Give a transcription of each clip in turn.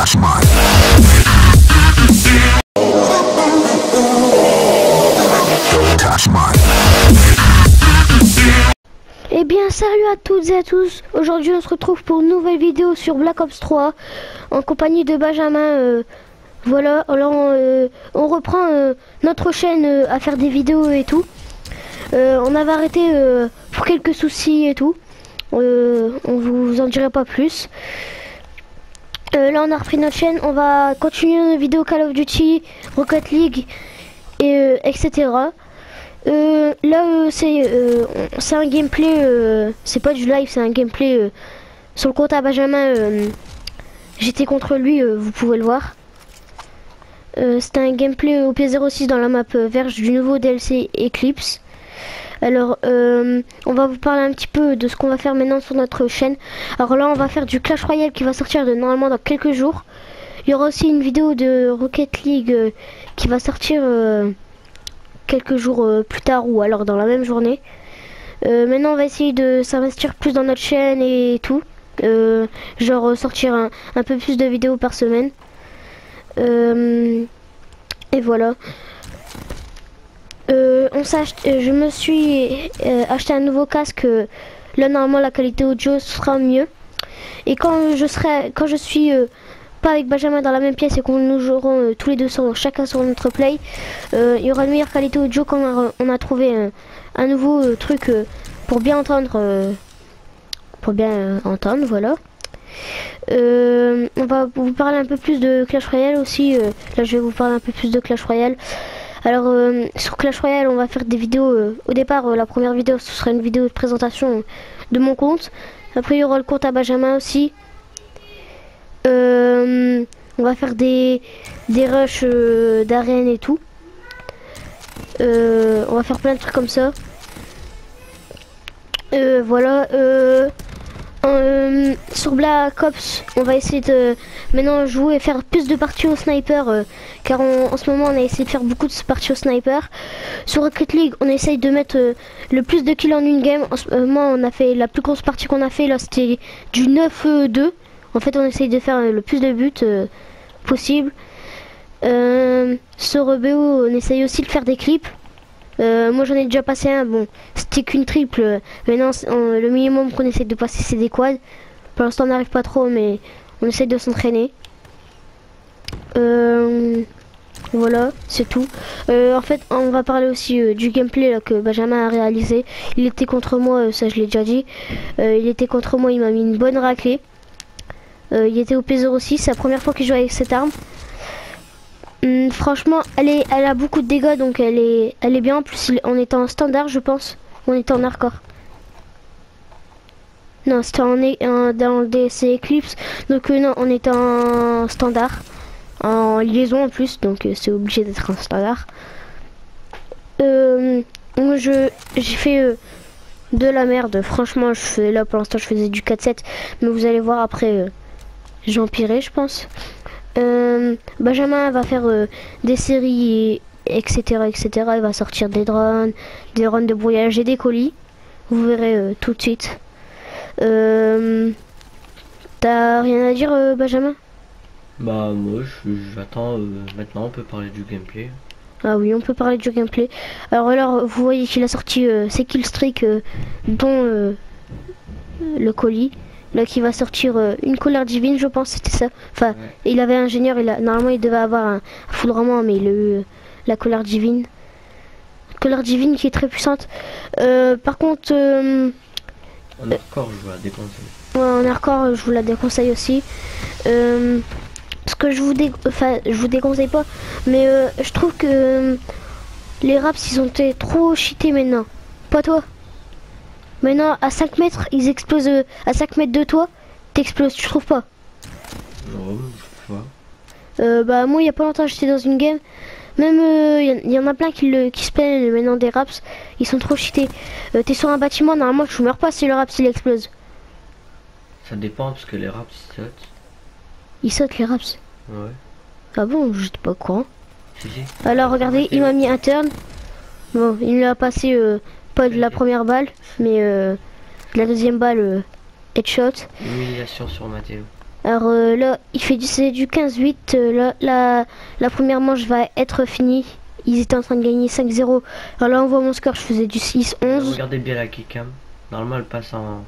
touch mine. Don't touch mine. Eh bien salut à toutes et à tous. Aujourd'hui on se retrouve pour une nouvelle vidéo sur Black Ops 3 en compagnie de Benjamin. Voilà, alors on reprend notre chaîne à faire des vidéos et tout. On avait arrêté pour quelques soucis et tout. On vous en dirait pas plus. Là on a repris notre chaîne, on va continuer nos vidéos Call of Duty, Rocket League et etc. Là c'est un gameplay, c'est pas du live, c'est un gameplay sur le compte à Benjamin. J'étais contre lui, vous pouvez le voir. C'était un gameplay au P06 dans la map vierge du nouveau DLC Eclipse. Alors on va vous parler un petit peu de ce qu'on va faire maintenant sur notre chaîne. Alors là on va faire du Clash Royale qui va sortir normalement dans quelques jours. Il y aura aussi une vidéo de Rocket League qui va sortir quelques jours plus tard ou alors dans la même journée. Maintenant on va essayer de s'investir plus dans notre chaîne et tout. Genre sortir un peu plus de vidéos par semaine. Et voilà. Je me suis acheté un nouveau casque. Là normalement la qualité audio sera mieux. Et quand je suis pas avec Benjamin dans la même pièce et qu'on nous jouerons tous les deux chacun sur notre play, il y aura une meilleure qualité audio quand on a trouvé un nouveau truc pour bien entendre. Voilà. On va vous parler un peu plus de Clash Royale aussi. Là je vais vous parler un peu plus de Clash Royale. Alors sur Clash Royale on va faire des vidéos. Au départ la première vidéo ce sera une vidéo de présentation de mon compte. Après il y aura le compte à Benjamin aussi. On va faire des rushs d'arène et tout. On va faire plein de trucs comme ça. Voilà. Sur Black Ops on va essayer de maintenant jouer et faire plus de parties au sniper, car en ce moment on a essayé de faire beaucoup de parties au sniper. Sur Rocket League on essaye de mettre le plus de kills en une game. En ce moment on a fait la plus grosse partie qu'on a fait là, c'était du 9-2. En fait on essaye de faire le plus de buts possible. Sur BO on essaye aussi de faire des clips. Moi j'en ai déjà passé un, bon c'était qu'une triple, maintenant le minimum qu'on essaie de passer c'est des quads. Pour l'instant on n'arrive pas trop mais on essaie de s'entraîner. Voilà c'est tout. En fait on va parler aussi du gameplay là, que Benjamin a réalisé. Il était contre moi, ça je l'ai déjà dit. Il était contre moi, il m'a mis une bonne raclée. Il était au P06, c'est la première fois qu'il joue avec cette arme. Franchement elle a beaucoup de dégâts, donc elle est bien. En plus on était en standard je pense. On était en hardcore. Non c'était dans le DLC Eclipse. Donc non on était en standard. En liaison en plus, donc c'est obligé d'être en standard. Moi j'ai fait de la merde. Franchement là pour l'instant je faisais du 4-7. Mais vous allez voir après j'ai empiré je pense. Benjamin va faire des séries etc. Il va sortir des drones de brouillage et des colis. Vous verrez tout de suite. T'as rien à dire Benjamin? Bah moi j'attends. Maintenant on peut parler du gameplay. Ah oui on peut parler du gameplay. Alors vous voyez qu'il a sorti ses killstreaks dont le colis. Là qui va sortir une colère divine je pense, c'était ça. Enfin ouais. Il avait ingénieur, normalement il devait avoir un foudrement mais il a eu la colère divine. Colère divine qui est très puissante. Par contre en hardcore je vous la déconseille. Ouais en hardcore je vous la déconseille aussi. Parce que je vous déconseille pas. Mais je trouve que les raps ils ont été trop cheatés maintenant. Pas toi. Maintenant à 5 mètres ils explosent, à 5 mètres de toi t'exploses, tu trouves pas? Non je sais pas. Bah moi il y a pas longtemps j'étais dans une game. Même y en a plein qui se plaignent maintenant des raps. Ils sont trop cheatés. T'es sur un bâtiment, normalement tu meurs pas si le rap s'il explose. Ça dépend parce que les raps ils sautent. Ils sautent les raps? Ouais. Ah bon, j'étais pas au courant. Si. Alors regardez, il m'a mis un turn. Bon il me l'a passé pas de la première balle, mais de la deuxième balle headshot. Humiliation sur Mathéo. Alors là, c'est du 15-8. Là, la première manche va être finie. Ils étaient en train de gagner 5-0. Alors là, on voit mon score, je faisais du 6-11. Regardez bien la killcam. Normalement, elle passe en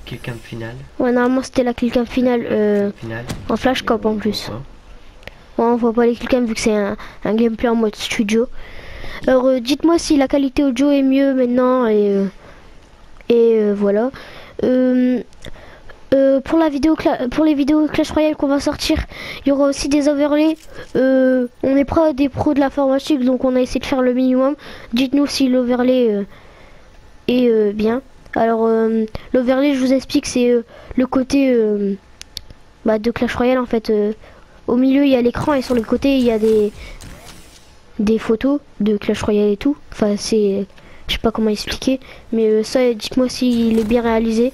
killcam finale. Ouais, normalement, c'était la killcam finale en flashcop en plus. Ouais, on voit pas les killcams vu que c'est un gameplay en mode studio. Alors, dites-moi si la qualité audio est mieux maintenant et voilà. Pour les vidéos Clash Royale qu'on va sortir, il y aura aussi des overlays. On est pas des pros de l'informatique, donc on a essayé de faire le minimum. Dites-nous si l'overlay est bien. Alors l'overlay, je vous explique, c'est le côté de Clash Royale en fait. Au milieu il y a l'écran et sur le côté il y a des photos de Clash Royale et tout. Enfin c'est, je sais pas comment expliquer, mais ça, dites-moi s'il est bien réalisé,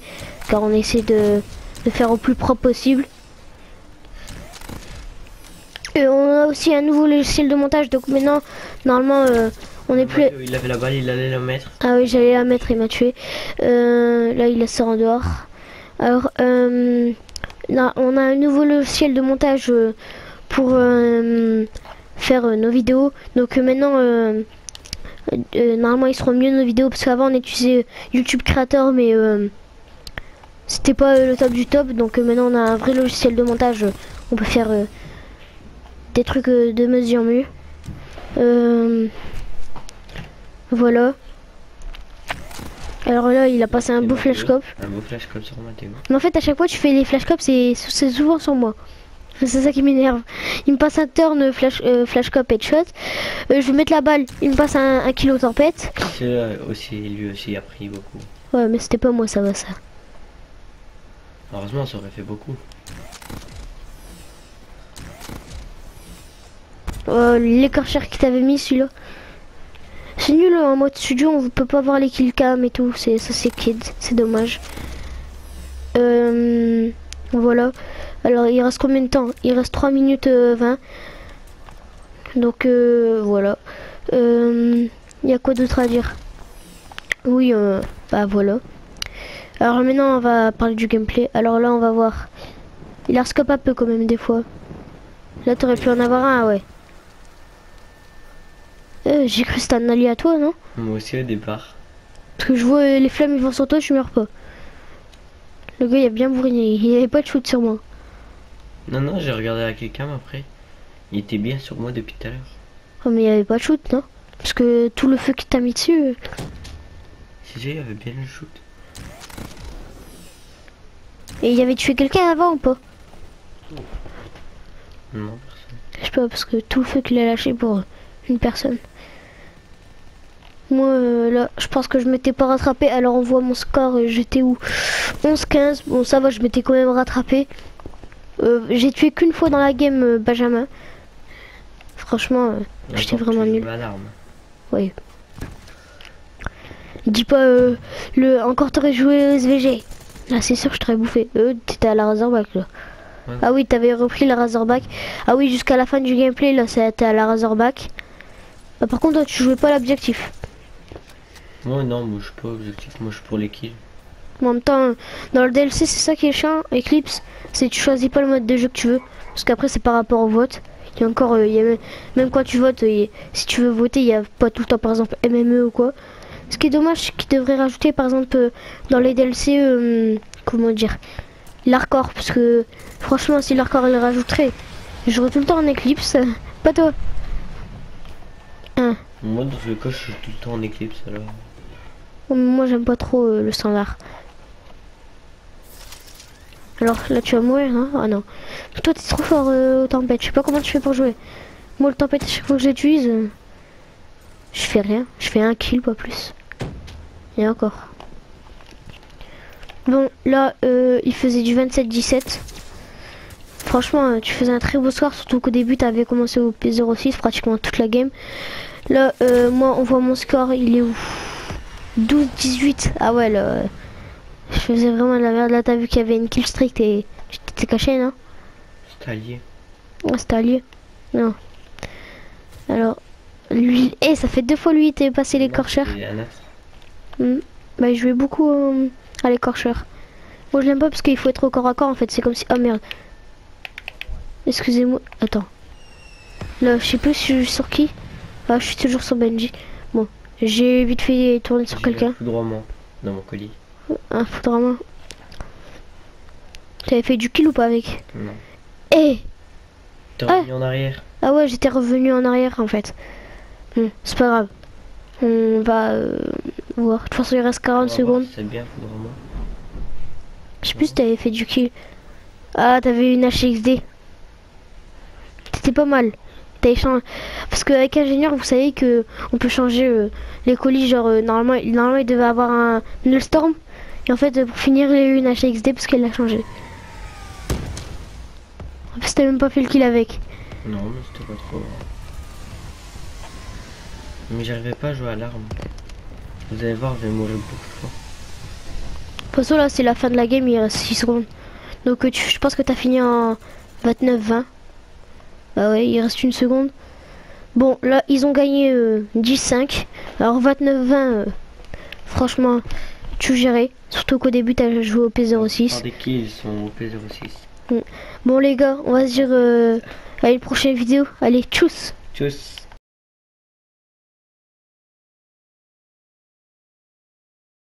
car on essaie de faire au plus propre possible. Et on a aussi un nouveau logiciel de montage, donc maintenant normalement on est plus. Il avait la balle, il allait la mettre. Ah oui, j'allais la mettre, il m'a tué. Là il la sort en dehors. Alors là, on a un nouveau logiciel de montage pour faire nos vidéos. Donc maintenant normalement ils seront mieux nos vidéos, parce qu'avant on utilisait YouTube Creator, mais c'était pas le top du top. Donc maintenant on a un vrai logiciel de montage, on peut faire des trucs de mesure mieux. Voilà. Alors là il a passé un beau flashcop. Un beau flashcop sur Mathéo. Mais en fait à chaque fois tu fais les flashcops, c'est souvent sur moi. C'est ça qui m'énerve. Il me passe un turn flashcop headshot. Je vais mettre la balle, il me passe un kilo tempête. Lui aussi a pris beaucoup. Ouais mais c'était pas moi, ça va ça. Heureusement ça aurait fait beaucoup. L'écorcheur qui t'avait mis celui-là. C'est nul en mode studio, on peut pas voir les killcams et tout. Ça c'est kid, c'est dommage. Voilà. Alors il reste combien de temps? Il reste 3 minutes 20. Donc voilà. Il y a quoi d'autre à dire? Oui, bah voilà. Alors maintenant on va parler du gameplay. Alors là on va voir. Il scope un peu quand même des fois. Là t'aurais pu en avoir un, ouais. J'ai cru que c'était un allié à toi, non? Moi aussi au départ. Parce que je vois les flammes ils vont sur toi, je meurs pas. Le gars il a bien bourriné, il avait pas de shoot sur moi. Non, j'ai regardé la killcam après. Il était bien sur moi depuis tout à l'heure. Oh mais il y avait pas de shoot, non? Parce que tout le feu qui t'a mis dessus. Si, il y avait bien le shoot. Et il y avait tué quelqu'un avant ou pas? Non, personne. Je sais pas, parce que tout le feu qu'il a lâché pour une personne. Moi là je pense que je m'étais pas rattrapé. Alors on voit mon score, j'étais où? 11-15. Bon ça va, je m'étais quand même rattrapé. J'ai tué qu'une fois dans la game Benjamin. Franchement j'étais vraiment nul. Oui. Dis pas encore t'aurais joué SVG. Là c'est sûr que je t'aurais bouffé. T'étais à la Razorback là. Ouais. Ah oui, t'avais repris la Razorback. Ah oui, jusqu'à la fin du gameplay là c'était à la Razorback. Par contre toi tu jouais pas l'objectif. Moi non, moi je suis pas objectif, moi je suis pour les kills. En même temps, dans le DLC c'est ça qui est chiant, Eclipse, c'est tu choisis pas le mode de jeu que tu veux, parce qu'après c'est par rapport au vote. Il y a encore, même quand tu votes, si tu veux voter, il y a pas tout le temps par exemple MME ou quoi. Ce qui est dommage, c'est qu'ils devraient rajouter par exemple dans les DLC, comment dire, l'hardcore, parce que franchement si l'hardcore le rajouterait, je joue tout le temps en Eclipse, pas toi. Moi dans ce cas je suis tout le temps en Eclipse alors. Moi j'aime pas trop le standard. Alors là tu vas mourir hein? Ah non. Toi t'es trop fort au tempête, je sais pas comment tu fais pour jouer. Moi le tempête à chaque fois que j'utilise, je fais rien, je fais un kill pas plus. Et encore. Bon là il faisait du 27-17. Franchement tu faisais un très beau score, surtout qu'au début t'avais commencé au P06 pratiquement toute la game. Là moi on voit mon score, il est où? 12-18. Ah ouais là je faisais vraiment de la merde. Là t'as vu qu'il y avait une kill streak et tu t'étais caché non? C'était allié. Ah c'était allié. Non. Alors lui, ça fait 2 fois lui t'es passé l'écorcheur. Bah il jouait beaucoup à l'écorcheur. Moi je l'aime pas parce qu'il faut être au corps à corps en fait. C'est comme si... Oh merde. Excusez-moi. Attends. Là, je sais plus si je suis sur qui. Ah, je suis toujours sur Benji. Bon, j'ai vite fait tourner sur quelqu'un. Foudroiement dans mon colis. Un foudroiement. T'avais fait du kill ou pas avec? Non. Eh T'es revenu en arrière. Ah ouais, j'étais revenu en arrière en fait. C'est pas grave. On va voir. De toute façon, il reste 40 secondes. C'est bien, foudroiement. Je sais plus si t'avais fait du kill. Ah, t'avais une HXD. C'était pas mal. T'avais changé. Parce qu'avec ingénieur, vous savez que on peut changer les colis. Genre, normalement, il devait avoir un Nullstorm. Et en fait, pour finir, il y a eu une HXD parce qu'elle l'a changé. En plus, t'as même pas fait le kill avec. Non, mais c'était pas trop. Mais j'arrivais pas à jouer à l'arme. Vous allez voir, je vais mourir beaucoup de fois. De toute façon, là, c'est la fin de la game. Il reste 6 secondes. Donc, je pense que t'as fini en 29-20. Bah ouais, il reste une seconde. Bon, là, ils ont gagné 10-5. Alors, 29-20, franchement, tu gérais. Surtout qu'au début, t'as joué au P06. Des kills, ils sont au P06. Bon, les gars, on va se dire à une prochaine vidéo. Allez, tchuss! Tchuss!